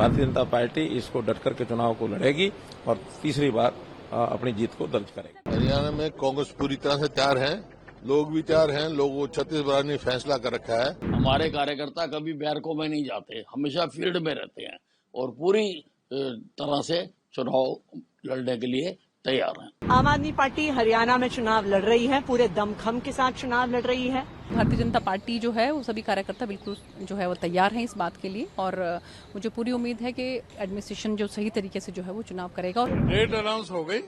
Bharatiya Janata party इसको डट करके चुनाव को लड़ेगी और तीसरी बार अपनी जीत को दर्ज करेगी। हरियाणा में कांग्रेस पूरी तरह से तैयार है, लोग भी तैयार हैं। लोग छत्तीसगढ़ ने फैसला कर रखा है। हमारे कार्यकर्ता कभी बैरकों में नहीं जाते, हमेशा फील्ड में रहते हैं और पूरी तरह से चुनाव लड़ने के लिए तैयार हैं। आम आदमी पार्टी हरियाणा में चुनाव लड़ रही है, पूरे दमखम के साथ चुनाव लड़ रही है। भारतीय जनता पार्टी जो है वो सभी कार्यकर्ता बिल्कुल जो है वो तैयार हैं इस बात के लिए और मुझे पूरी उम्मीद है कि एडमिनिस्ट्रेशन जो सही तरीके से जो है वो चुनाव करेगा। और डेट अनाउंस हो गई,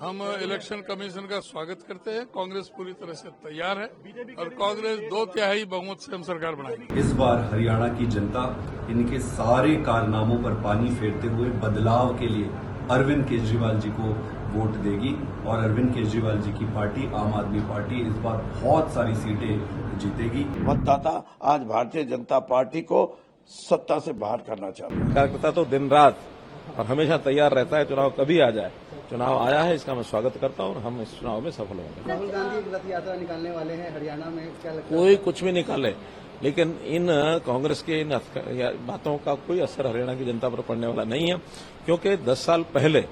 हम इलेक्शन कमीशन का स्वागत करते हैं। कांग्रेस पूरी तरह से तैयार है और कांग्रेस 2/3 बहुमत से हम सरकार बनाएगी। इस बार हरियाणा की जनता इनके सारे कारनामों पर पानी फेरते हुए बदलाव के लिए अरविंद केजरीवाल जी को वोट देगी और अरविंद केजरीवाल जी की पार्टी आम आदमी पार्टी इस बार बहुत सारी सीटें जीतेगी। मतदाता आज भारतीय जनता पार्टी को सत्ता से बाहर करना चाहते हैं। कार्यकर्ता तो दिन रात और हमेशा तैयार रहता है, चुनाव कभी आ जाए। चुनाव आया है, इसका मैं स्वागत करता हूं और हम इस चुनाव में सफल होंगे। राहुल गांधी रथ यात्रा निकालने वाले हैं हरियाणा में, क्या लगता है? कोई कुछ भी निकाले, लेकिन इन कांग्रेस के इन बातों का कोई असर हरियाणा की जनता पर पड़ने वाला नहीं है, क्योंकि 10 साल पहले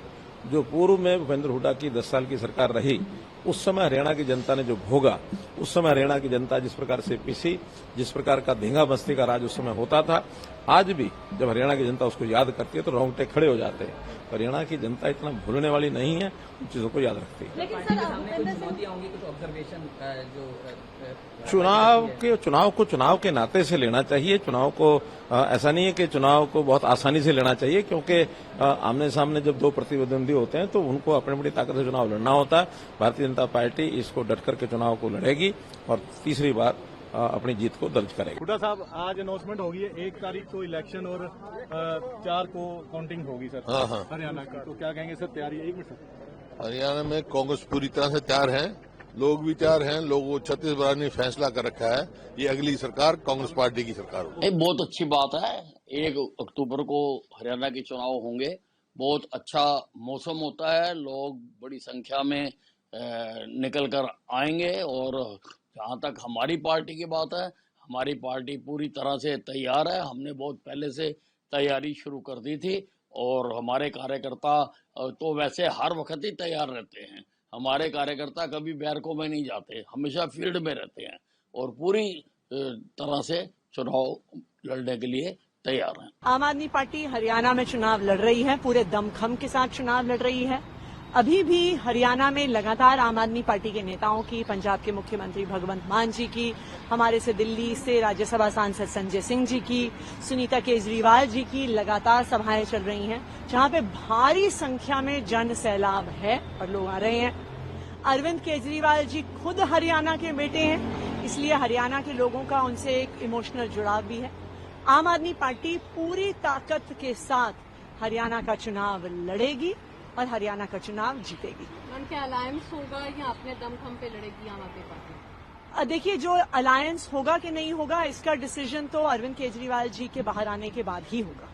जो पूर्व में भूपेंद्र हुड्डा की 10 साल की सरकार रही, उस समय हरियाणा की जनता ने जो भोगा, उस समय हरियाणा की जनता जिस प्रकार से पीसी, जिस प्रकार का धींगा बस्ती का राज उस समय होता था, आज भी जब हरियाणा की जनता उसको याद करती है तो रोंगटे खड़े हो जाते हैं। हरियाणा की जनता इतना भूलने वाली नहीं है, उन चीजों को याद रखती है। चुनाव को चुनाव के नाते से लेना चाहिए। चुनाव को ऐसा नहीं है कि चुनाव को बहुत आसानी से लेना चाहिए, क्योंकि आमने सामने जब दो प्रतिद्वंदी होते हैं तो उनको अपनी बड़ी ताकत से चुनाव लड़ना होता है। भारतीय जनता पार्टी इसको डट करके चुनाव को लड़ेगी और तीसरी बार अपनी जीत को दर्ज करेगी। हुड्डा साहब, आज अनाउंसमेंट होगी है, 1 तारीख को इलेक्शन और 4 को काउंटिंग होगी सर। हाँ। हरियाणा की तो क्या कहेंगे सर, तैयारी? 1 मिनट सर। हरियाणा में कांग्रेस पूरी तरह से तैयार है, लोग भी तैयार हैं। लोग छत्तीसगढ़ ने फैसला कर रखा है, ये अगली सरकार कांग्रेस पार्टी की सरकार होगी। बहुत अच्छी बात है, 1 अक्टूबर को हरियाणा के चुनाव होंगे। बहुत अच्छा मौसम होता है, लोग बड़ी संख्या में निकल कर आएंगे और जहाँ तक हमारी पार्टी की बात है, हमारी पार्टी पूरी तरह से तैयार है। हमने बहुत पहले से तैयारी शुरू कर दी थी और हमारे कार्यकर्ता तो वैसे हर वक्त ही तैयार रहते हैं। हमारे कार्यकर्ता कभी बैरकों में नहीं जाते, हमेशा फील्ड में रहते हैं और पूरी तरह से चुनाव लड़ने के लिए तैयार हैं। आम आदमी पार्टी हरियाणा में चुनाव लड़ रही है, पूरे दमखम के साथ चुनाव लड़ रही है। अभी भी हरियाणा में लगातार आम आदमी पार्टी के नेताओं की, पंजाब के मुख्यमंत्री भगवंत मान जी की, हमारे से दिल्ली से राज्यसभा सांसद संजय सिंह जी की, सुनीता केजरीवाल जी की लगातार सभाएं चल रही हैं, जहां पे भारी संख्या में जन सैलाब है और लोग आ रहे हैं। अरविंद केजरीवाल जी खुद हरियाणा के बेटे हैं, इसलिए हरियाणा के लोगों का उनसे एक इमोशनल जुड़ाव भी है। आम आदमी पार्टी पूरी ताकत के साथ हरियाणा का चुनाव लड़ेगी और हरियाणा का चुनाव जीतेगी। क्या अलायंस होगा या अपने दमखम पे लड़ेगी आम आदमी पार्टी? देखिए, जो अलायंस होगा कि नहीं होगा, इसका डिसीजन तो अरविंद केजरीवाल जी के बाहर आने के बाद ही होगा।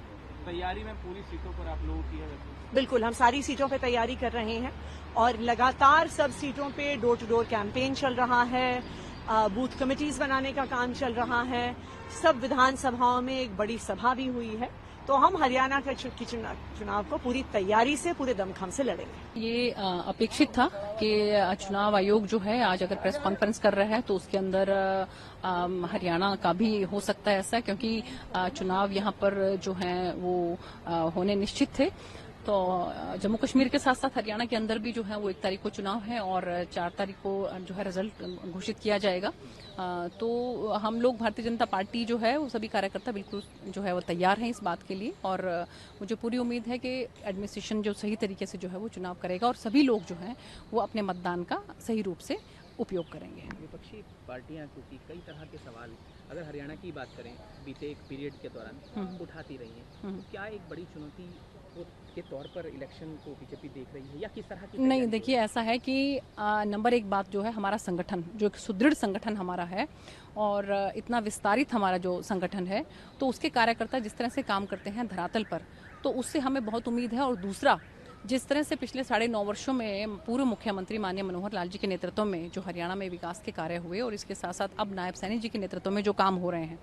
तैयारी में पूरी सीटों पर आप लोगों की है? बिल्कुल, हम सारी सीटों पे तैयारी कर रहे हैं और लगातार सब सीटों पे डोर टू डोर कैंपेन चल रहा है, बूथ कमिटीज बनाने का काम चल रहा है। सब विधानसभाओं में एक बड़ी सभा भी हुई है, तो हम हरियाणा के चुनाव को पूरी तैयारी से, पूरे दमखम से लड़ेंगे। ये अपेक्षित था कि चुनाव आयोग जो है आज अगर प्रेस कॉन्फ्रेंस कर रहा है तो उसके अंदर हरियाणा का भी हो सकता है ऐसा, क्योंकि चुनाव यहाँ पर जो है वो होने निश्चित थे। तो जम्मू कश्मीर के साथ साथ हरियाणा के अंदर भी जो है वो 1 तारीख को चुनाव है और 4 तारीख को जो है रिजल्ट घोषित किया जाएगा। तो हम लोग भारतीय जनता पार्टी जो है वो सभी कार्यकर्ता बिल्कुल जो है वो तैयार हैं इस बात के लिए और मुझे पूरी उम्मीद है कि एडमिनिस्ट्रेशन जो सही तरीके से जो है वो चुनाव करेगा और सभी लोग जो हैं वो अपने मतदान का सही रूप से उपयोग करेंगे। विपक्षी पार्टियां क्योंकि कई तरह के सवाल अगर हरियाणा की बात करें बीते एक पीरियड के दौरान उठाती रही हैं, तो क्या एक बड़ी चुनौती के तौर पर इलेक्शन को बीजेपी देख रही है या किस तरह की? नहीं, देखिए ऐसा है कि नंबर 1 बात जो है हमारा संगठन, जो एक सुदृढ़ संगठन हमारा है और इतना विस्तारित हमारा जो संगठन है, तो उसके कार्यकर्ता जिस तरह से काम करते हैं धरातल पर, तो उससे हमें बहुत उम्मीद है। और दूसरा, जिस तरह से पिछले 9.5 वर्षों में पूर्व मुख्यमंत्री माननीय मनोहर लाल जी के नेतृत्व में जो हरियाणा में विकास के कार्य हुए और इसके साथ साथ अब नायब सैनी जी के नेतृत्व में जो काम हो रहे हैं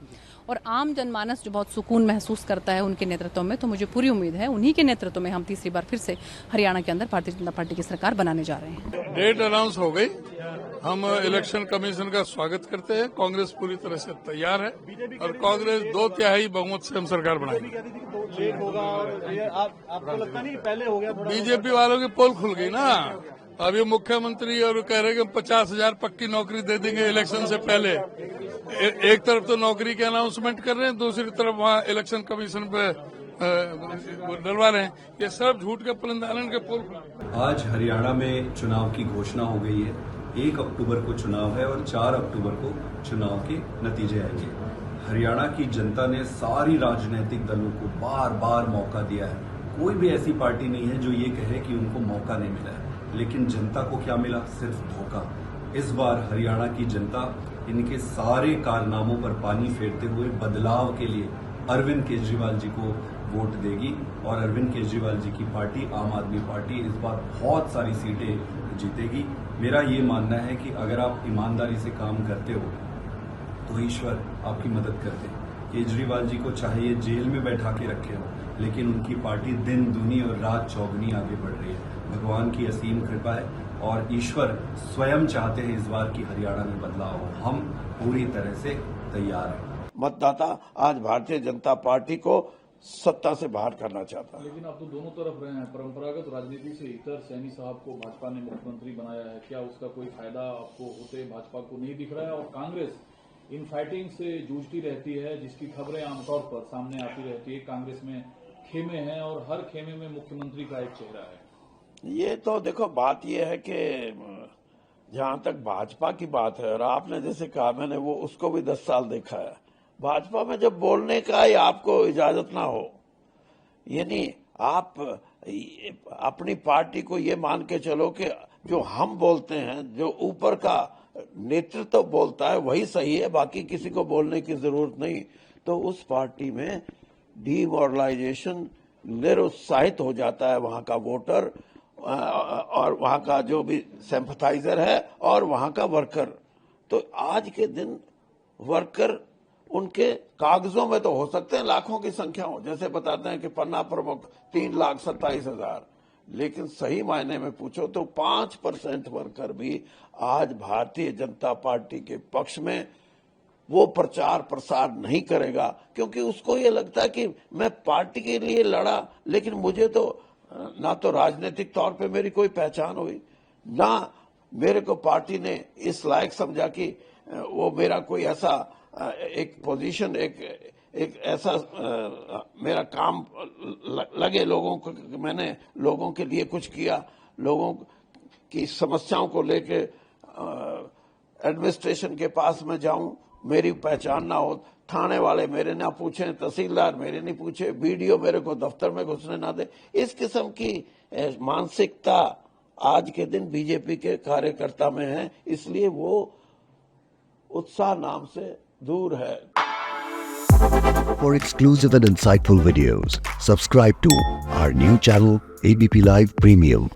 और आम जनमानस जो बहुत सुकून महसूस करता है उनके नेतृत्व में, तो मुझे पूरी उम्मीद है उन्हीं के नेतृत्व में हम तीसरी बार फिर से हरियाणा के अंदर भारतीय जनता पार्टी की सरकार बनाने जा रहे हैं। डेट अनाउंस हो गई। हम इलेक्शन कमीशन का स्वागत करते हैं। कांग्रेस पूरी तरह से तैयार है और कांग्रेस 2/3 बहुमत से हम सरकार बनाएंगे। लेट होगा और ये आपको लगता नहीं कि पहले हो गया थोड़ा? बीजेपी वालों की पोल खुल गई ना। अब ये मुख्यमंत्री और कह रहे हैं कि 50,000 पक्की नौकरी दे देंगे इलेक्शन से पहले। एक तरफ तो नौकरी के अनाउंसमेंट कर रहे हैं, दूसरी तरफ वहाँ इलेक्शन कमीशन पे डलवा रहे हैं। ये सब झूठ के पुलिंदालन के पोल। आज हरियाणा में चुनाव की घोषणा हो गई है। 1 अक्टूबर को चुनाव है और 4 अक्टूबर को चुनाव के नतीजे आएंगे। हरियाणा की जनता ने सारी राजनीतिक दलों को बार बार मौका दिया है। कोई भी ऐसी पार्टी नहीं है जो ये कहे कि उनको मौका नहीं मिला है, लेकिन जनता को क्या मिला? सिर्फ धोखा। इस बार हरियाणा की जनता इनके सारे कारनामों पर पानी फेरते हुए बदलाव के लिए अरविंद केजरीवाल जी को वोट देगी और अरविंद केजरीवाल जी की पार्टी आम आदमी पार्टी इस बार बहुत सारी सीटें जीतेगी। मेरा ये मानना है कि अगर आप ईमानदारी से काम करते हो तो ईश्वर आपकी मदद करते हैं। केजरीवाल जी को चाहे ये जेल में बैठा के रखे हो, लेकिन उनकी पार्टी दिन दूनी और रात चौगुनी आगे बढ़ रही है। भगवान की असीम कृपा है और ईश्वर स्वयं चाहते हैं इस बार की हरियाणा में बदलाव हो। हम पूरी तरह से तैयार हैं। मतदाता आज भारतीय जनता पार्टी को सत्ता से बाहर करना चाहता है। लेकिन आप तो दोनों तरफ रहे हैं। परंपरागत राजनीति से इतर सैनी साहब को भाजपा ने मुख्यमंत्री बनाया है, क्या उसका कोई फायदा आपको होते भाजपा को नहीं दिख रहा है? और कांग्रेस इन फाइटिंग से जूझती रहती है, जिसकी खबरें आमतौर पर सामने आती रहती है। कांग्रेस में खेमे हैं और हर खेमे में मुख्यमंत्री का एक चेहरा है। ये तो देखो, बात ये है कि जहां तक भाजपा की बात है, और आपने जैसे कहा, मैंने वो उसको भी 10 साल देखा है। भाजपा में जब बोलने का ही आपको इजाजत ना हो, यानी आप अपनी पार्टी को ये मान के चलो कि जो हम बोलते हैं, जो ऊपर का नेतृत्व बोलता है वही सही है, बाकी किसी को बोलने की जरूरत नहीं, तो उस पार्टी में डीमोरलाइजेशन, निरुत्साहित हो जाता है वहां का वोटर और वहां का जो भी सिंपथाइजर है और वहां का वर्कर। तो आज के दिन वर्कर उनके कागजों में तो हो सकते हैं लाखों की संख्या हो, जैसे बताते हैं कि पन्ना प्रमुख 3,27,000, लेकिन सही मायने में पूछो तो 5% वर्कर भी आज भारतीय जनता पार्टी के पक्ष में वो प्रचार प्रसार नहीं करेगा, क्योंकि उसको ये लगता है कि मैं पार्टी के लिए लड़ा, लेकिन मुझे तो ना तो राजनीतिक तौर पे मेरी कोई पहचान हुई, ना मेरे को पार्टी ने इस लायक समझा कि वो मेरा कोई ऐसा एक पोजीशन, एक ऐसा मेरा काम लगे लोगों को, मैंने लोगों के लिए कुछ किया, लोगों की समस्याओं को लेके एडमिनिस्ट्रेशन के पास में जाऊं, मेरी पहचान ना हो, थाने वाले मेरे ना पूछें, तहसीलदार मेरे नहीं पूछे, बीडीओ मेरे को दफ्तर में घुसने ना दे। इस किस्म की मानसिकता आज के दिन बीजेपी के कार्यकर्ता में है, इसलिए वो उत्साह नाम से दूर है। For exclusive and insightful videos, subscribe to our new channel ABP Live Premium.